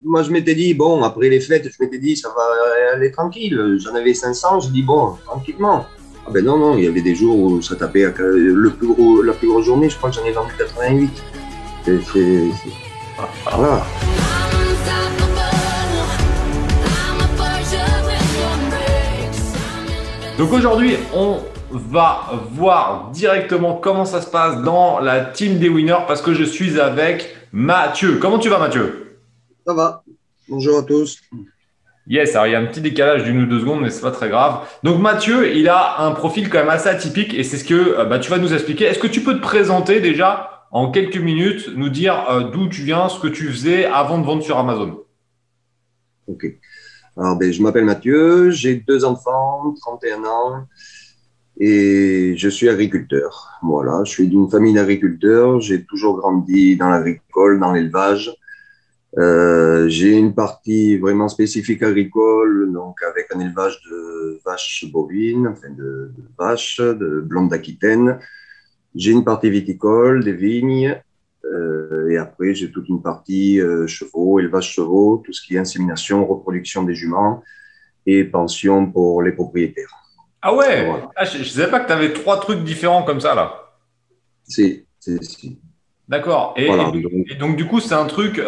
moi, je m'étais dit, bon, après les fêtes, je m'étais dit, ça va aller tranquille. J'en avais 500, je dis, bon, tranquillement. Ah ben non, non, il y avait des jours où ça tapait la plus grosse journée, je crois que j'en ai vendu 88. Voilà. Donc aujourd'hui, on va voir directement comment ça se passe dans la team des winners parce que je suis avec Mathieu. Comment tu vas, Mathieu? Ça va. Bonjour à tous. Yes, alors il y a un petit décalage d'une ou deux secondes, mais c'est pas très grave. Donc Mathieu, il a un profil quand même assez atypique et c'est ce que tu vas nous expliquer. Est-ce que tu peux te présenter déjà en quelques minutes, nous dire d'où tu viens, ce que tu faisais avant de vendre sur Amazon? Ok. Alors, ben, je m'appelle Mathieu, j'ai deux enfants, 31 ans, et je suis agriculteur. Voilà, je suis d'une famille d'agriculteurs. J'ai toujours grandi dans l'agricole, dans l'élevage. J'ai une partie vraiment spécifique agricole, donc avec un élevage de vaches bovines, enfin de vaches, de blondes d'Aquitaine. J'ai une partie viticole, des vignes, et après j'ai toute une partie chevaux, élevage chevaux, tout ce qui est insémination, reproduction des juments et pension pour les propriétaires. Ah ouais, Voilà. ah, je savais pas que tu avais trois trucs différents comme ça là. C'est. D'accord. Voilà. Donc, Et donc du coup, c'est un truc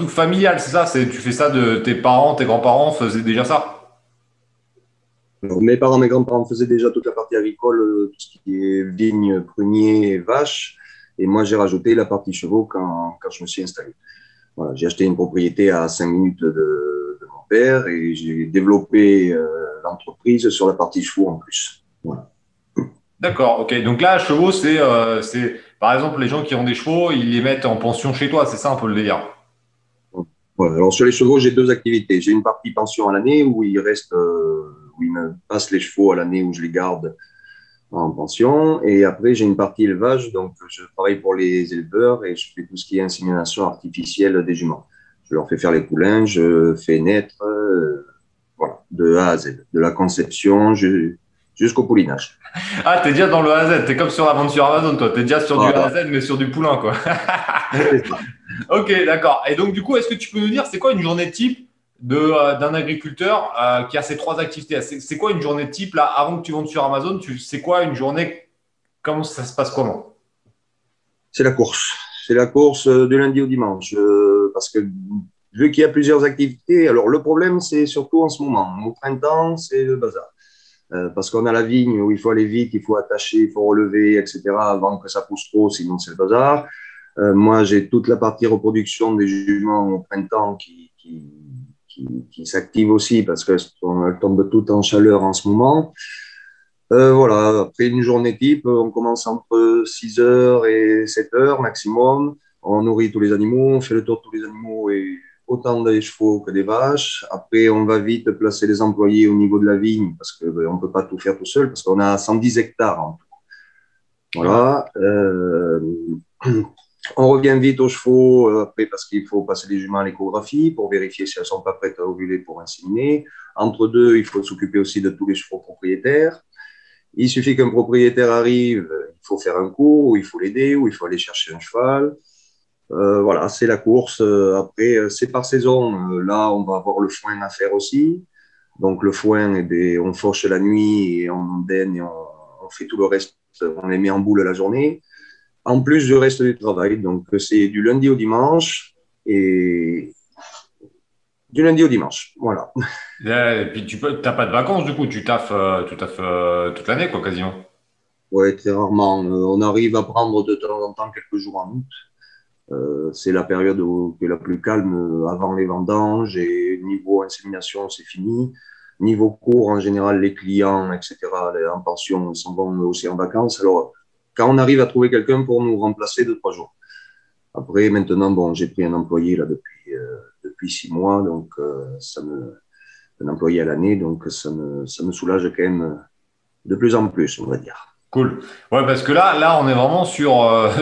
familial, c'est ça? Tu fais ça de tes parents, tes grands-parents faisaient déjà ça? alors, mes parents, mes grands-parents faisaient déjà toute la partie agricole, tout ce qui est vignes, pruniers et vaches. Et moi, j'ai rajouté la partie chevaux quand je me suis installé. Voilà, j'ai acheté une propriété à 5 minutes de mon père et j'ai développé l'entreprise sur la partie chevaux en plus. Voilà. D'accord. Ok. Donc là, chevaux, par exemple les gens qui ont des chevaux, ils les mettent en pension chez toi, c'est ça un peu le délire. Voilà. Alors sur les chevaux, j'ai deux activités. J'ai une partie pension à l'année où ils me passent les chevaux à l'année où je les garde en pension. Et après, j'ai une partie élevage. Donc, je travaille pour les éleveurs et je fais tout ce qui est insémination artificielle des juments. Je leur fais faire les poulains, je fais naître, voilà, de A à Z, de la conception jusqu'au poulinage. Ah, t'es déjà dans le A à Z. T'es comme sur la vente sur Amazon, toi. T'es déjà sur du A à Voilà, Z, mais sur du poulain, quoi. c'est ça. Ok, d'accord. Et donc du coup, est-ce que tu peux nous dire c'est quoi une journée type d'un agriculteur qui a ces trois activités? C'est quoi une journée type là avant que tu vendes sur Amazon? C'est quoi une journée? Comment ça se passe comment? C'est la course. C'est la course du lundi au dimanche. Parce que vu qu'il y a plusieurs activités, alors le problème, c'est surtout en ce moment. Au printemps, c'est le bazar. Parce qu'on a la vigne où il faut aller vite, il faut attacher, il faut relever, etc. avant que ça pousse trop, sinon c'est le bazar. Moi, j'ai toute la partie reproduction des juments au printemps qui s'active aussi parce qu'elles tombent toutes en chaleur en ce moment. Voilà, après une journée type, on commence entre 6 heures et 7 heures maximum. On nourrit tous les animaux, on fait le tour de tous les animaux et autant des chevaux que des vaches. Après, on va vite placer les employés au niveau de la vigne parce qu'on ne peut pas tout faire tout seul parce qu'on a 110 hectares en tout. Ouais. Voilà. On revient vite aux chevaux après parce qu'il faut passer les juments à l'échographie pour vérifier si elles ne sont pas prêtes à ovuler pour inséminer. Entre deux, il faut s'occuper aussi de tous les chevaux propriétaires. Il suffit qu'un propriétaire arrive, il faut faire un cours, ou il faut l'aider, ou il faut aller chercher un cheval. Voilà, c'est la course. Après, c'est par saison. Là, on va avoir le foin à faire aussi. Donc, le foin, eh bien, on fauche la nuit et on daigne et on fait tout le reste. On les met en boule la journée, en plus du reste du travail. Donc, c'est du lundi au dimanche et du lundi au dimanche. Voilà. Et puis t'as pas de vacances du coup, tu taffes toute l'année quoi quasiment. Ouais, très rarement. On arrive à prendre de temps en temps quelques jours en août. C'est la période qui est la plus calme avant les vendanges et niveau insémination, c'est fini. Niveau cours, en général, les clients, etc., en pension, ils s'en vont aussi en vacances. Alors, quand on arrive à trouver quelqu'un pour nous remplacer 2, 3 jours. Après, maintenant, bon, j'ai pris un employé là depuis 6 mois, donc un employé à l'année, donc ça me soulage quand même de plus en plus, on va dire. Cool. Ouais, parce que là, on est vraiment sur,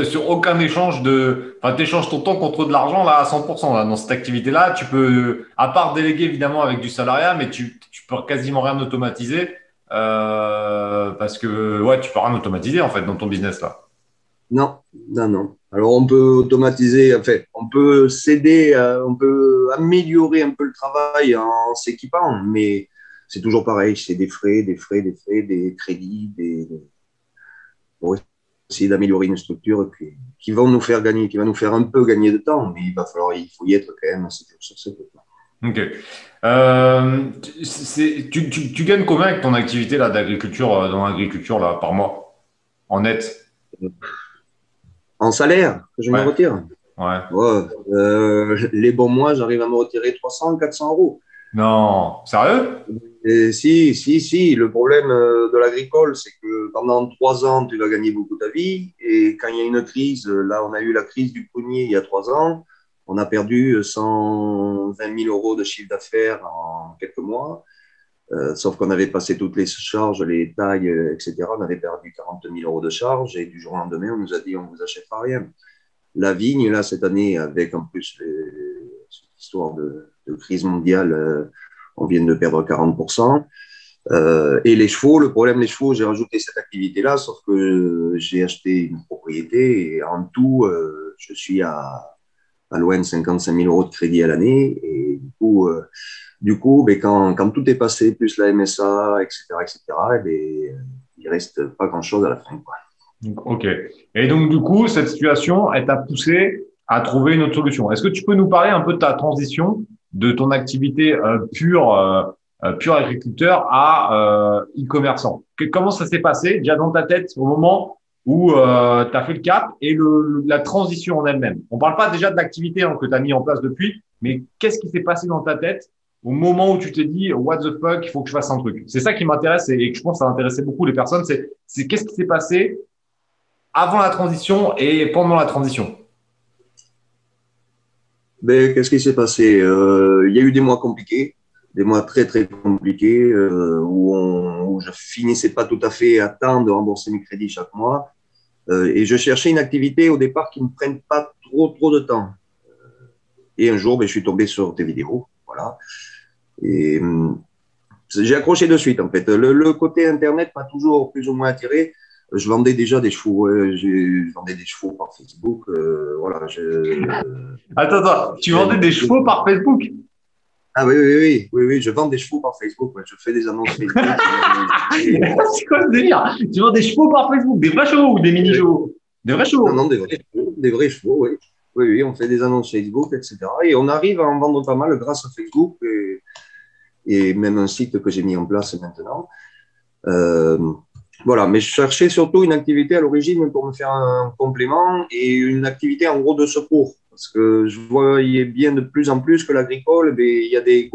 sur aucun échange de. Enfin, t'échanges ton temps contre de l'argent là à 100%. Là, dans cette activité-là, tu peux, à part déléguer évidemment avec du salariat, mais tu peux quasiment rien automatiser parce que ouais, tu peux rien automatiser en fait dans ton business là. Non, non, non. Alors, on peut automatiser, enfin, on peut s'aider, on peut améliorer un peu le travail en s'équipant, mais c'est toujours pareil, c'est des frais, des crédits, pour essayer d'améliorer une structure qui vont nous faire gagner, qui va nous faire un peu gagner de temps, mais il faut y être quand même, c'est sur ce point. Ok. Tu gagnes combien avec ton activité là d'agriculture dans l'agriculture là par mois en net? En salaire, je me Ouais, retire. ouais. Ouais, les bons mois, j'arrive à me retirer 300, 400 euros. Non, sérieux? Et si. Le problème de l'agricole, c'est que pendant 3 ans, tu vas gagner beaucoup ta vie. Et quand il y a une crise, là, on a eu la crise du prunier il y a 3 ans. On a perdu 120 000 euros de chiffre d'affaires en quelques mois. Sauf qu'on avait passé toutes les charges, les tailles, etc. On avait perdu 40 000 euros de charges. Et du jour au lendemain, on nous a dit on ne vous achètera rien. La vigne, là, cette année, avec en plus cette histoire de crise mondiale, on vient de perdre 40%. Et les chevaux, le problème des chevaux, j'ai rajouté cette activité-là, sauf que j'ai acheté une propriété et en tout, je suis à loin de 55 000 euros de crédit à l'année. Et du coup ben, quand tout est passé, plus la MSA, etc., ben, il reste pas grand-chose à la fin, quoi. Ok. Et donc, du coup, cette situation, elle t'a poussé à trouver une autre solution. Est-ce que tu peux nous parler un peu de ta transition de ton activité pure agriculteur à e-commerçant? Comment ça s'est passé déjà dans ta tête au moment où tu as fait le cap et la transition en elle-même? On parle pas déjà de l'activité hein, que tu as mis en place depuis, mais qu'est-ce qui s'est passé dans ta tête au moment où tu t'es dit what the fuck, il faut que je fasse un truc? C'est ça qui m'intéresse et que je pense que ça intéressait beaucoup les personnes, c'est qu'est-ce qui s'est passé avant la transition et pendant la transition? Ben, qu'est-ce qui s'est passé? Il y a eu des mois compliqués, des mois très très compliqués où je finissais pas tout à fait à temps de rembourser mes crédits chaque mois. Et je cherchais une activité au départ qui ne me prenne pas trop de temps. Et un jour, ben, je suis tombé sur tes vidéos. Voilà. Et j'ai accroché de suite en fait. Le côté Internet m'a toujours plus ou moins attiré. Je vendais déjà des chevaux, je vendais des chevaux par Facebook. Voilà, Attends, tu vendais des je, chevaux par Facebook? Ah oui, je vends des chevaux par Facebook. Ouais. Je fais des annonces Facebook. C'est quoi ce délire? Tu vends des chevaux par Facebook? Des vrais chevaux ou des mini-chevaux? Des vrais Non, chevaux? non, des vrais chevaux, oui. Oui, on fait des annonces Facebook, etc. Et on arrive à en vendre pas mal grâce à Facebook et même un site que j'ai mis en place maintenant. Euh, voilà, mais je cherchais surtout une activité à l'origine pour me faire un complément et une activité en gros de secours. Parce que je voyais bien de plus en plus que l'agricole, ben, il y a des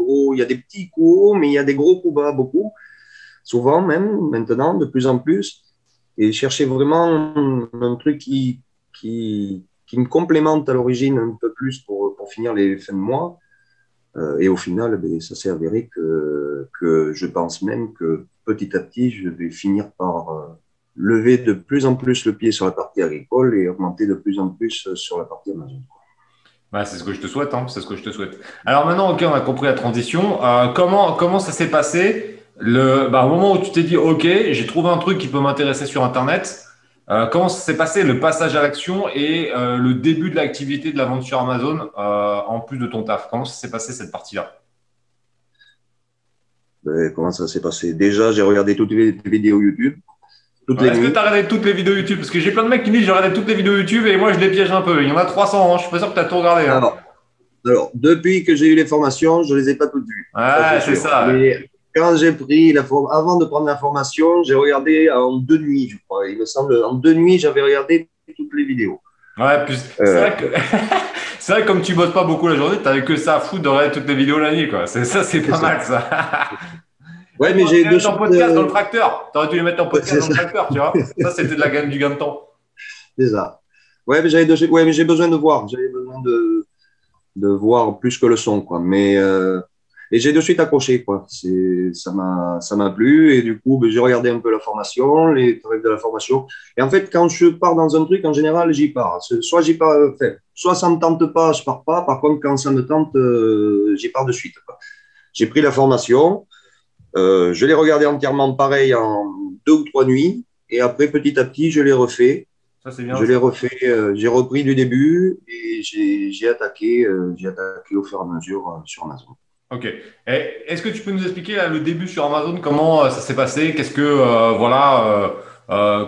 petits coups hauts, mais il y a des gros coups bas, beaucoup. Souvent même, maintenant, de plus en plus, et chercher vraiment un truc qui me complémente à l'origine un peu plus pour finir les fins de mois. Et au final, ben, ça s'est avéré que je pense même que petit à petit, je vais finir par lever de plus en plus le pied sur la partie agricole et augmenter de plus en plus sur la partie Amazon. Ouais, c'est ce que je te souhaite, hein, c'est ce que je te souhaite. Alors maintenant, ok, on a compris la transition. Comment ça s'est passé au moment où tu t'es dit, ok, j'ai trouvé un truc qui peut m'intéresser sur Internet. Comment ça s'est passé le passage à l'action et le début de l'activité de la vente sur Amazon en plus de ton taf? Comment ça s'est passé cette partie-là? Ben, comment ça s'est passé? Déjà, j'ai regardé toutes les vidéos YouTube, toutes Ouais, les est-ce que tu nuits. as regardé toutes les vidéos YouTube? Parce que j'ai plein de mecs qui me disent j'ai regardé toutes les vidéos YouTube et moi je les piège un peu. Il y en a 300, hein. Je suis pas sûr que tu as tout regardé. Hein. Alors, depuis que j'ai eu les formations, je ne les ai pas toutes vues, ça c'est Ouais, c'est sûr. ça. Ouais. Mais quand j'ai pris avant de prendre la formation, j'ai regardé en 2 nuits, je crois. Il me semble, en 2 nuits, j'avais regardé toutes les vidéos. Ouais, plus c'est Euh, vrai que c'est vrai que comme tu bosses pas beaucoup la journée, t'avais que ça à foutre de regarder toutes les vidéos la nuit, quoi. C'est c'est pas ça. mal ça. Ouais, mais T'aurais dû j'ai les de mettre en suite. podcast dans le tracteur. T'aurais dû les mettre en Ouais, podcast c'est dans le ça. tracteur, tu vois. Ça, c'était de du gain de temps. C'est ça. Ouais, ouais, mais j'ai besoin de voir. J'avais besoin de voir plus que le son, quoi. Et j'ai de suite accroché, quoi. Ça m'a plu. Et du coup, ben, j'ai regardé un peu la formation, les tarifs de la formation. Et en fait, quand je pars dans un truc, en général, j'y pars. Soit j'y pars, enfin, soit ça me tente pas, je pars pas. Par contre, quand ça me tente, j'y pars de suite, quoi. J'ai pris la formation. Je l'ai regardé entièrement pareil en 2 ou 3 nuits. Et après, petit à petit, je l'ai refait. Ça, c'est bien Je aussi. l'ai refait, j'ai repris du début et j'ai attaqué au fur et à mesure sur Amazon. Ok. Est-ce que tu peux nous expliquer là, le début sur Amazon, comment ça s'est passé? Qu'est-ce que,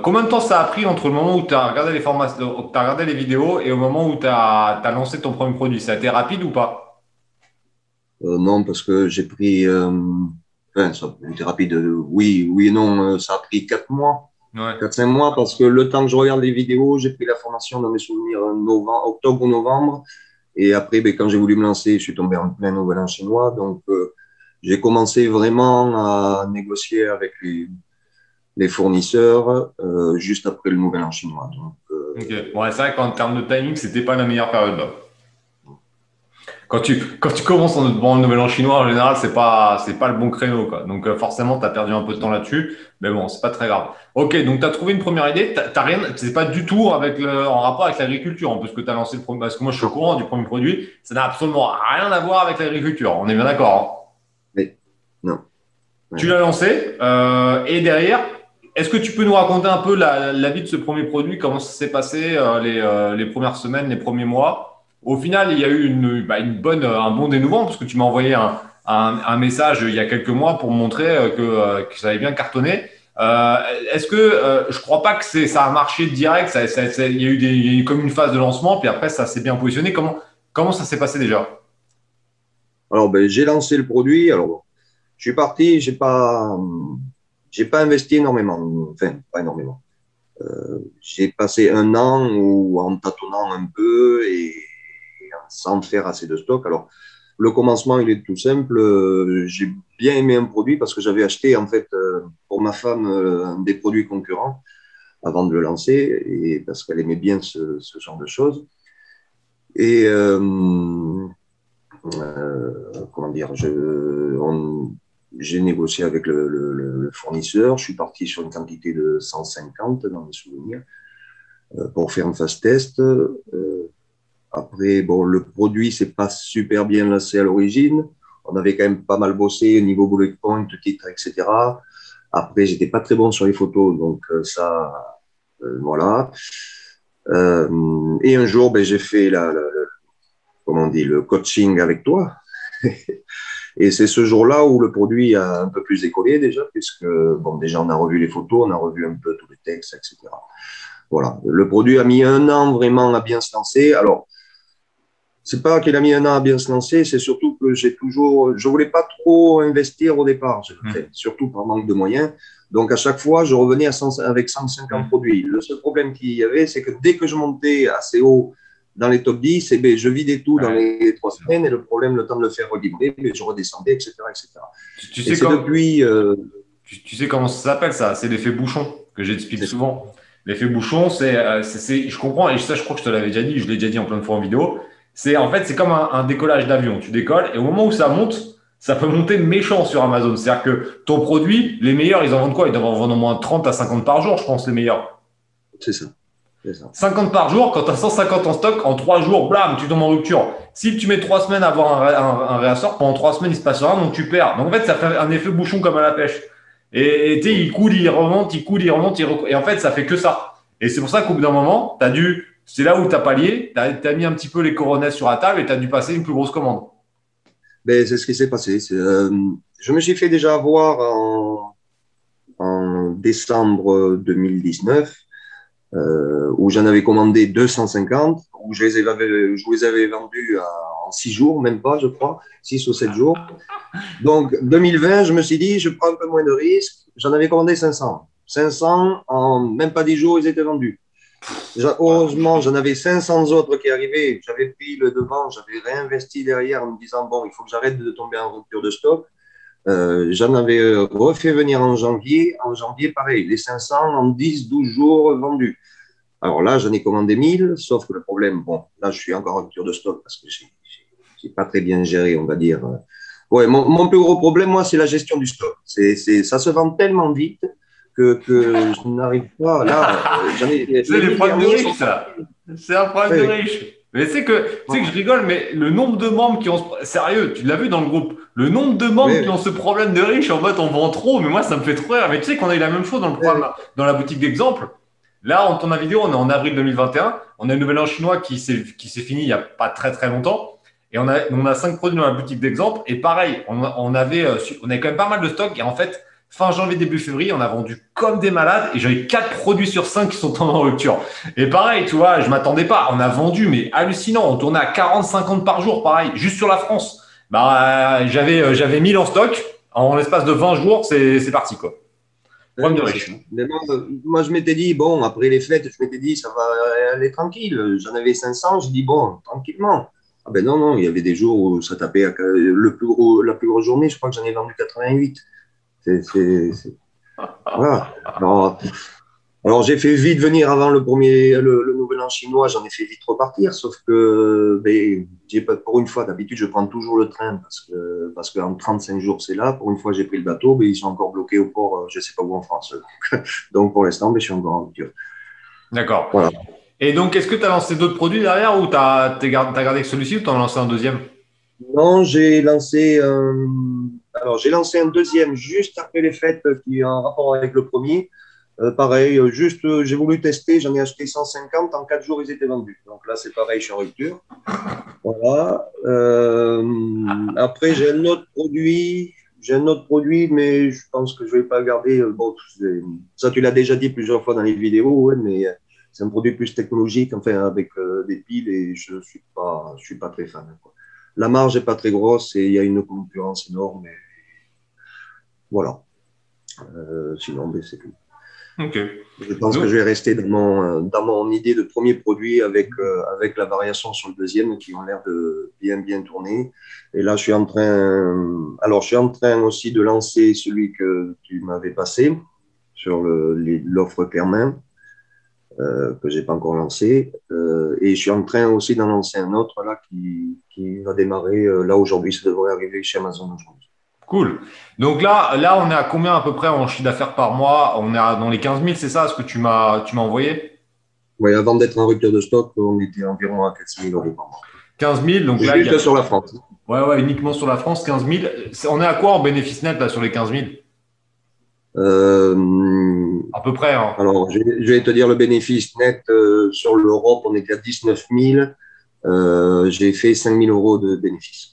combien de temps ça a pris entre le moment où tu as regardé les formations, t'as regardé les vidéos et au moment où tu as lancé ton premier produit? Ça a été rapide ou pas? Non, parce que j'ai pris, enfin, ça a été rapide, oui, oui et non, ça a pris 4 mois. Ouais. 4, 5 mois, parce que le temps que je regarde les vidéos, j'ai pris la formation dans mes souvenirs octobre ou novembre. Et après, ben, quand j'ai voulu me lancer, je suis tombé en plein nouvel an chinois. Donc, j'ai commencé vraiment à négocier avec les fournisseurs juste après le nouvel an chinois. Donc, Ok. Ouais, c'est vrai qu'en termes de timing, c'était pas la meilleure période là. Quand tu commences en nouvel an chinois, en général, c'est pas le bon créneau, quoi. Donc, forcément, tu as perdu un peu de temps là-dessus. Mais bon, c'est pas très grave. Ok, donc tu as trouvé une première idée. T'as rien, c'est pas du tout en rapport avec l'agriculture, hein, parce que tu as lancé le premier, parce que moi, je suis au non, courant du premier produit. Ça n'a absolument rien à voir avec l'agriculture. On est bien d'accord, hein. mais, non. Tu Ouais. l'as lancé, et derrière, est-ce que tu peux nous raconter un peu la vie de ce premier produit, comment ça s'est passé les premières semaines, les premiers mois? Au final, il y a eu un bon dénouement, parce que tu m'as envoyé un message il y a quelques mois pour me montrer que ça avait bien cartonné. Euh, Est-ce que je crois pas que ça a marché direct, il y a eu comme une phase de lancement, puis après ça s'est bien positionné. Comment ça s'est passé déjà? Alors, ben, j'ai lancé le produit. Alors, bon, je suis parti, j'ai pas investi énormément. Enfin, pas énormément. J'ai passé un an en tâtonnant un peu et sans faire assez de stock. Alors, le commencement, il est tout simple. J'ai bien aimé un produit parce que j'avais acheté, en fait, pour ma femme, des produits concurrents avant de le lancer et parce qu'elle aimait bien ce genre de choses. Et comment dire, j'ai négocié avec le fournisseur. Je suis parti sur une quantité de 150 dans mes souvenirs pour faire un fast test. Après, bon, le produit, c'est pas super bien lancé à l'origine. On avait quand même pas mal bossé au niveau bullet point, titre, etc. Après, j'étais pas très bon sur les photos, donc voilà. Et un jour, ben, j'ai fait comment on dit, le coaching avec toi. Et c'est ce jour-là où le produit a un peu plus décollé déjà, puisque bon, déjà on a revu les photos, on a revu un peu tous les textes, etc. Voilà. Le produit a mis un an vraiment à bien se lancer. Alors, c'est pas qu'il a mis un an à bien se lancer, c'est surtout que je voulais pas trop investir au départ, Hmm. surtout par manque de moyens. Donc à chaque fois, je revenais avec 150 Hmm. produits. Le seul problème qu'il y avait, c'est que dès que je montais assez haut dans les top 10, eh bien, je vidais tout dans Ouais. les 3 semaines et le problème, le temps de le faire relivrer, mais je redescendais, etc., etc. Tu Et sais c'est comme, depuis, tu sais comment ça s'appelle ça? C'est l'effet bouchon que j'explique c'est ça. souvent. L'effet bouchon, je comprends, et ça, je crois que je te l'avais déjà dit, je l'ai déjà dit en plein de fois en vidéo. En fait, c'est comme un décollage d'avion. Tu décolles, et au moment où ça monte, ça peut monter méchant sur Amazon. C'est-à-dire que ton produit, les meilleurs, ils en vendent quoi? Ils doivent en vendre au moins 30 à 50 par jour, je pense, les meilleurs. C'est ça. C'est ça. 50 par jour, quand tu as 150 en stock, en 3 jours, blam, tu tombes en rupture. Si tu mets 3 semaines à avoir un réassort, pendant 3 semaines, il se passe rien, donc tu perds. Donc en fait, ça fait un effet bouchon comme à la pêche. Et tu sais, il coule, il remonte, il coule, il remonte, et en fait, ça fait que ça. Et c'est pour ça qu'au bout d'un moment, c'est là où tu as pallié, tu as mis un petit peu les coronets sur la table et tu as dû passer une plus grosse commande. Ben, c'est ce qui s'est passé. Je me suis fait déjà avoir en décembre 2019 où j'en avais commandé 250, où je les avais vendus en 6 jours, même pas, je crois, 6 ou 7 jours. Donc, 2020, je me suis dit, je prends un peu moins de risques. J'en avais commandé 500. 500, en même pas 10 jours, ils étaient vendus. Heureusement, j'en avais 500 autres qui arrivaient. J'avais pris le devant, j'avais réinvesti derrière en me disant, bon, il faut que j'arrête de tomber en rupture de stock. J'en avais refait venir en janvier. En janvier, pareil, les 500 en 10, 12 jours vendus. Alors là, j'en ai commandé 1000, sauf que le problème, bon, là, je suis encore en rupture de stock parce que j'ai pas très bien géré, on va dire. Ouais, mon plus gros problème, moi, c'est la gestion du stock. Ça se vend tellement vite que je n'arrive pas. Là, C'est les les 1000 problèmes de derniers sont riches, ça. partis. C'est un problème de Ouais, riches. Mais tu sais que je rigole, mais le nombre de membres qui ont sérieux, tu l'as vu dans le groupe, le nombre de membres qui ouais, ont ce problème de riches, en fait, on vend trop, mais moi, ça me fait trop rire. Mais tu sais qu'on a eu la même chose dans le ouais, programme, dans la boutique d'exemple. Là, on tourne la vidéo, on est en avril 2021. On a le nouvel an chinois qui s'est fini il n'y a pas très très longtemps. Et on a 5 produits dans la boutique d'exemple. Et pareil, on avait quand même pas mal de stock. Et en fait, fin janvier, début février, on a vendu comme des malades. Et j'avais 4 produits sur 5 qui sont en rupture. Et pareil, tu vois, je ne m'attendais pas. On a vendu, mais hallucinant. On tournait à 40-50 par jour, pareil, juste sur la France. Bah, j'avais 1000 en stock. En l'espace de 20 jours, c'est parti, quoi. Problème de Ouais, c'est riche. ça. Mais moi, je m'étais dit, bon, après les fêtes, je m'étais dit, ça va aller tranquille. J'en avais 500, je dis, bon, tranquillement. Ah ben non, non, il y avait des jours où ça tapait la plus grosse journée, je crois que j'en ai vendu 88. Voilà. Alors, j'ai fait vite venir avant le nouvel an chinois, j'en ai fait vite repartir, sauf que ben, pour une fois, d'habitude, je prends toujours le train parce qu'en 35 jours, c'est là. Pour une fois, j'ai pris le bateau, mais ils sont encore bloqués au port, je ne sais pas où en France. Donc, pour l'instant, ben, je suis encore en voiture. D'accord. Voilà. Et donc, est-ce que tu as lancé d'autres produits derrière ou tu as gardé que celui-ci ou tu en as lancé un deuxième? Non, j'ai lancé un deuxième juste après les fêtes qui est en rapport avec le premier. Pareil, juste, j'ai voulu tester, j'en ai acheté 150, en 4 jours, ils étaient vendus. Donc là, c'est pareil, je suis en rupture. Voilà. Après, j'ai un autre produit, mais je pense que je ne vais pas le garder. Bon, ça, tu l'as déjà dit plusieurs fois dans les vidéos, ouais, mais c'est un produit plus technologique, enfin, avec des piles, et je suis pas très fan, quoi. La marge n'est pas très grosse et il y a une concurrence énorme. Et voilà. Sinon, ben, c'est tout. Ok. Je pense que Donc, je vais rester dans mon idée de premier produit avec la variation sur le deuxième qui ont l'air de bien tourner. Et là, je suis en train aussi de lancer celui que tu m'avais passé sur l'offre Clairmain, que j'ai pas encore lancé. Et je suis en train aussi d'en lancer un autre là qui va démarrer là aujourd'hui. Ça devrait arriver chez Amazon aujourd'hui. cool. Donc là, on est à combien à peu près en chiffre d'affaires par mois? On est dans les 15 000, c'est ça, ce que tu m'as envoyé? Ouais, avant d'être en rupture de stock, on était environ à 400 000 euros par mois. 15 000, donc là, il y a. Juste sur la France. Ouais, uniquement sur la France, 15 000. On est à quoi en bénéfice net là sur les 15 000? Euh, À peu près, hein. alors, je vais te dire le bénéfice net sur l'Europe, on était à 19 000. J'ai fait 5 000 euros de bénéfice.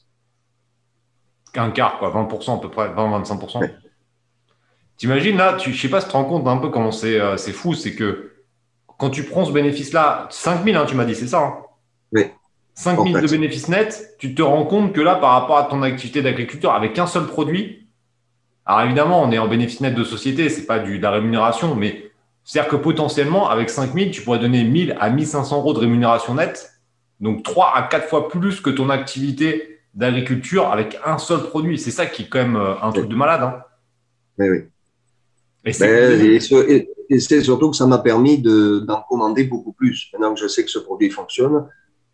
Un quart, quoi, 20% à peu près, 20-25%. Ouais. T'imagines là, je sais pas si tu te rends compte un peu comment c'est fou, c'est que quand tu prends ce bénéfice-là, 5 000, hein, tu m'as dit, c'est ça, hein? Ouais, 5 hors 000 de taxe. bénéfices nets, tu te rends compte que là, par rapport à ton activité d'agriculteur, avec un seul produit, alors évidemment, on est en bénéfice net de société, c'est pas de la rémunération, mais c'est-à-dire que potentiellement, avec 5 000, tu pourrais donner 1 000 à 1 500 euros de rémunération nette, donc 3 à 4 fois plus que ton activité d'agriculture avec un seul produit. C'est ça qui est quand même un truc Ouais, de malade, hein. ouais, ouais. Et c'est que le Ben, début. et c'est surtout que ça m'a permis d'en commander beaucoup plus. Maintenant que je sais que ce produit fonctionne,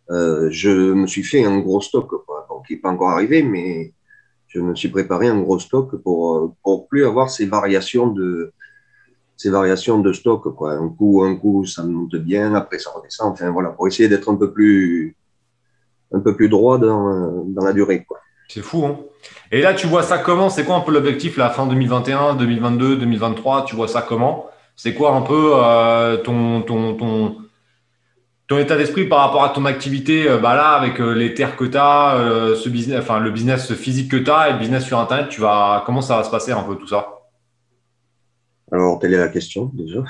je me suis fait un gros stock, quoi. Bon, qui n'est pas encore arrivé, mais je me suis préparé un gros stock pour plus avoir ces variations de stock, quoi. Un coup, ça monte bien, après ça redescend. Enfin, voilà, pour essayer d'être un peu plus droit dans la durée, quoi. C'est fou, hein. Et là, tu vois ça comment? C'est quoi un peu l'objectif, la fin 2021, 2022, 2023? Tu vois ça comment? C'est quoi un peu ton état d'esprit par rapport à ton activité bah là, avec les terres que tu as, ce business, enfin, le business physique que tu as et le business sur Internet, comment ça va se passer un peu tout ça? Alors, telle est la question, déjà.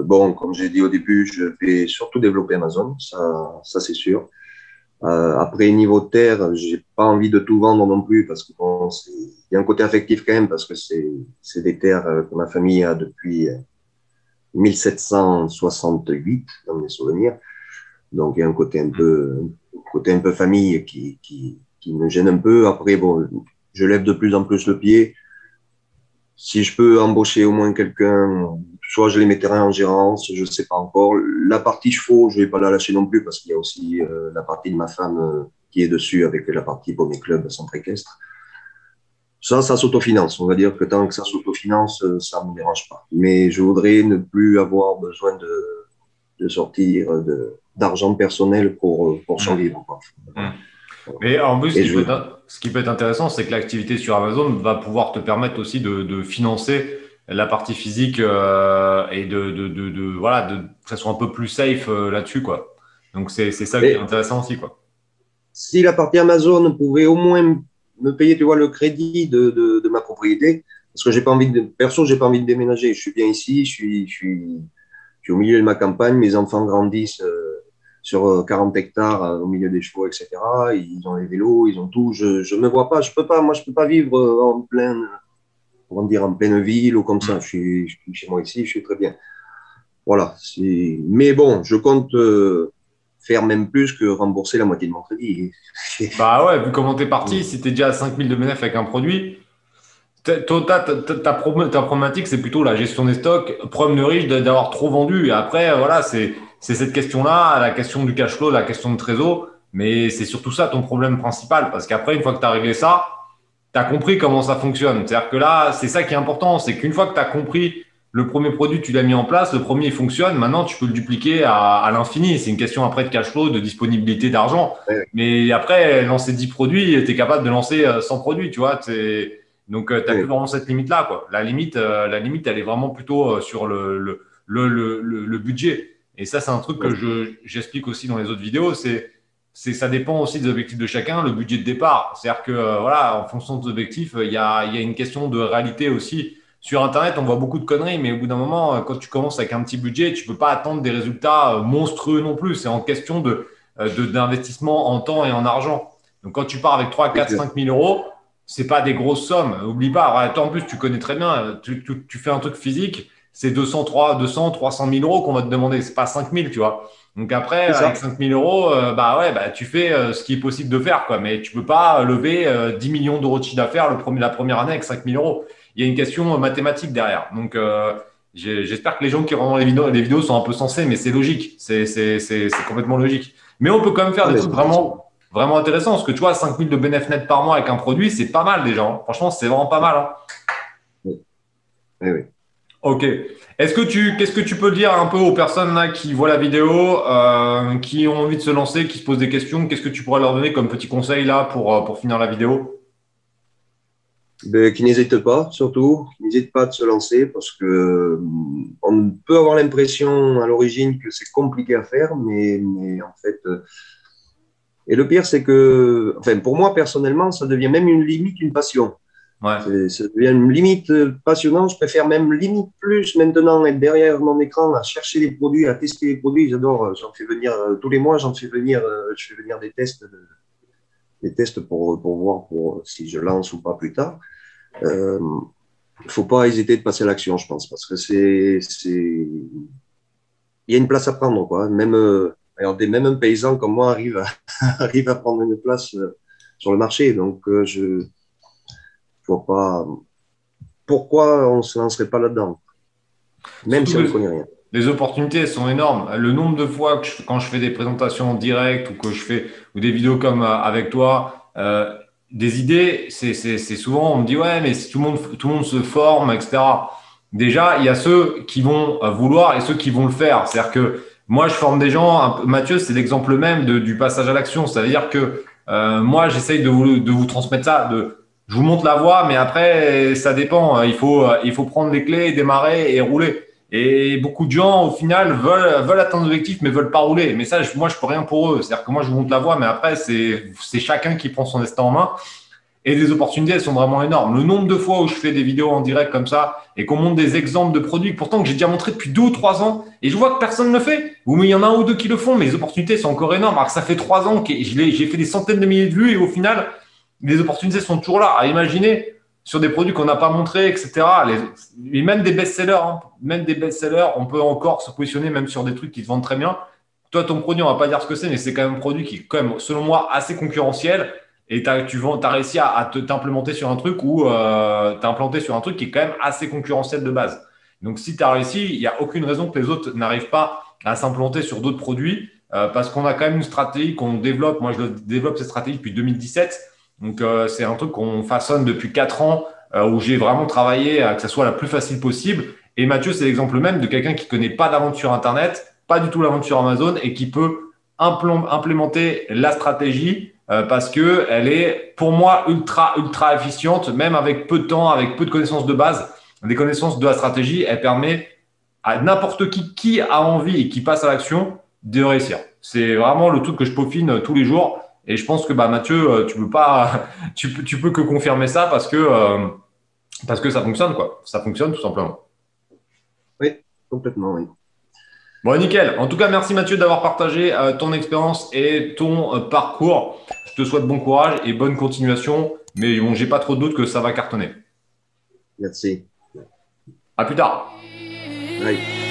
Bon, comme j'ai dit au début, je vais surtout développer Amazon, ça c'est sûr. Après, niveau terre, j'ai pas envie de tout vendre non plus parce que bon, il y a un côté affectif quand même parce que c'est des terres que ma famille a depuis 1768 dans mes souvenirs. Donc, il y a un côté un peu famille qui me gêne un peu. Après, bon, je lève de plus en plus le pied. Si je peux embaucher au moins quelqu'un, soit je les mettrai en gérance, je ne sais pas encore. La partie chevaux, je ne vais pas la lâcher non plus parce qu'il y a aussi la partie de ma femme qui est dessus avec la partie Poney Club, centre équestre. Ça s'autofinance. On va dire que tant que ça s'autofinance, ça ne me dérange pas. Mais je voudrais ne plus avoir besoin de sortir d'argent personnel pour Hmm, survivre, quoi. hmm. Mais en plus, Et je veux. ce qui peut être intéressant, c'est que l'activité sur Amazon va pouvoir te permettre aussi de financer la partie physique et voilà, que ça soit un peu plus safe là-dessus, quoi. Donc, c'est ça qui est Mais intéressant aussi, quoi. si la partie Amazon pouvait au moins me payer, tu vois, le crédit de ma propriété, parce que j'ai pas envie de, perso, j'ai pas envie de déménager. Je suis bien ici, je suis au milieu de ma campagne, mes enfants grandissent sur 40 hectares au milieu des chevaux, etc. Ils ont les vélos, ils ont tout. Je me vois pas, je peux pas, moi, je peux pas vivre en plein, comment dire, en pleine ville ou comme ça. Mm. Je suis chez moi ici, je suis très bien. Voilà. Mais bon, je compte faire même plus que rembourser la moitié de mon crédit. Bah ouais, vu comment t'es parti, si t'es déjà à 5000 de bénéfices avec un produit, ta problématique, c'est plutôt la gestion des stocks, problème de riche d'avoir trop vendu. Et après, voilà, c'est cette question-là, la question du cash flow, la question de trésor. Mais c'est surtout ça ton problème principal. Parce qu'après, une fois que tu as réglé ça, tu as compris comment ça fonctionne. C'est-à-dire que là, c'est ça qui est important. C'est qu'une fois que tu as compris le premier produit, tu l'as mis en place, le premier il fonctionne, maintenant tu peux le dupliquer à l'infini. C'est une question après de cash flow, de disponibilité d'argent. Ouais, Mais après, lancer 10 produits, tu es capable de lancer 100 produits, tu vois. Donc, tu n'as plus ouais, vraiment cette limite-là, quoi. La limite, elle est vraiment plutôt sur le budget. Et ça, c'est un truc ouais, que j'explique aussi dans les autres vidéos. Ça dépend aussi des objectifs de chacun, le budget de départ. C'est-à-dire que, voilà, en fonction des objectifs, il y a une question de réalité aussi. Sur Internet, on voit beaucoup de conneries, mais au bout d'un moment, quand tu commences avec un petit budget, tu peux pas attendre des résultats monstrueux non plus. C'est en question d'investissement en temps et en argent. Donc, quand tu pars avec 3 c'est 4 clair. 5 000 euros, c'est pas des grosses sommes. Oublie pas. Ouais, toi, en plus, tu connais très bien. Tu fais un truc physique, c'est 200, 300 000 euros qu'on va te demander. C'est pas 5 000, tu vois. Donc après, C'est avec ça. 5 000 euros, bah ouais, bah, tu fais ce qui est possible de faire, quoi. Mais tu peux pas lever 10 millions d'euros de chiffre d'affaires la première année avec 5 000 euros. Il y a une question mathématique derrière. Donc, j'espère que les gens qui regardent les vidéos sont un peu sensés, mais c'est logique. C'est complètement logique. Mais on peut quand même faire Ah, des mais trucs vraiment intéressants. Parce que tu vois, 5 000 de bénéfices net par mois avec un produit, c'est pas mal déjà, hein. Franchement, c'est vraiment pas mal, hein. oui, oui, oui. Ok. Qu'est-ce que tu peux dire un peu aux personnes là qui voient la vidéo, qui ont envie de se lancer, qui se posent des questions? Qu'est-ce que tu pourrais leur donner comme petit conseil là pour finir la vidéo? Ben, qui n'hésite pas, surtout, qui n'hésite pas de se lancer parce que on peut avoir l'impression à l'origine que c'est compliqué à faire, mais en fait, et le pire, c'est que, enfin, pour moi personnellement, ça devient même une limite, une passion. Ouais. Ça devient une limite passionnant. Je préfère même limite plus maintenant être derrière mon écran à chercher les produits, à tester les produits. J'adore. J'en fais venir tous les mois. Je fais venir des tests pour voir si je lance ou pas plus tard. Euh, Il faut pas hésiter de passer à l'action, je pense, parce que il y a une place à prendre, quoi. Même un paysan comme moi arrive à, arrive à prendre une place sur le marché. Donc, je vois pas pourquoi on se lancerait pas là-dedans, même Surtout si on que ne connaît rien. les opportunités elles sont énormes. Le nombre de fois quand je fais des présentations en direct ou des vidéos comme avec toi, des idées, c'est souvent on me dit ouais mais si tout le monde se forme, etc. Déjà il y a ceux qui vont vouloir et ceux qui vont le faire. C'est-à-dire que moi je forme des gens. Mathieu c'est l'exemple même du passage à l'action. C'est-à-dire que moi j'essaye de vous transmettre ça. Je vous montre la voie, mais après ça dépend. Il faut prendre les clés, démarrer et rouler. Et beaucoup de gens, au final, veulent atteindre l'objectif, mais veulent pas rouler. Mais ça, moi, je peux rien pour eux. C'est-à-dire que moi, je vous montre la voie, mais après, c'est chacun qui prend son destin en main. Et les opportunités, elles sont vraiment énormes. Le nombre de fois où je fais des vidéos en direct comme ça et qu'on montre des exemples de produits, pourtant que j'ai déjà montré depuis 2 ou 3 ans, et je vois que personne ne le fait. Ou il y en a un ou deux qui le font, mais les opportunités sont encore énormes. Alors que ça fait 3 ans que j'ai fait des centaines de milliers de vues et au final, les opportunités sont toujours là. À imaginer sur des produits qu'on n'a pas montrés, etc. Et même des best-sellers, hein. Même des best-sellers, on peut encore se positionner même sur des trucs qui se vendent très bien. Toi, ton produit, on va pas dire ce que c'est, mais c'est quand même un produit qui est quand même, selon moi, assez concurrentiel. Et tu as réussi à t'implémenter sur un truc où tu implanté sur un truc qui est quand même assez concurrentiel de base. Donc, si tu as réussi, il n'y a aucune raison que les autres n'arrivent pas à s'implanter sur d'autres produits parce qu'on a quand même une stratégie qu'on développe. Moi, je développe cette stratégie depuis 2017. Donc, c'est un truc qu'on façonne depuis 4 ans où j'ai vraiment travaillé à que ça soit la plus facile possible. Et Mathieu, c'est l'exemple même de quelqu'un qui ne connaît pas d'aventure Internet, pas du tout l'aventure Amazon et qui peut implémenter la stratégie parce qu'elle est pour moi ultra efficiente, même avec peu de temps, avec peu de connaissances de base. des connaissances de la stratégie, elle permet à n'importe qui a envie et qui passe à l'action de réussir. C'est vraiment le truc que je peaufine tous les jours. Et je pense que Mathieu, tu peux pas, tu peux que confirmer ça parce que ça fonctionne, quoi. Ça fonctionne tout simplement. Oui, complètement, oui. Bon, nickel. En tout cas, merci Mathieu d'avoir partagé ton expérience et ton parcours. Je te souhaite bon courage et bonne continuation. Mais bon, j'ai pas trop de doute que ça va cartonner. Merci. À plus tard. Bye.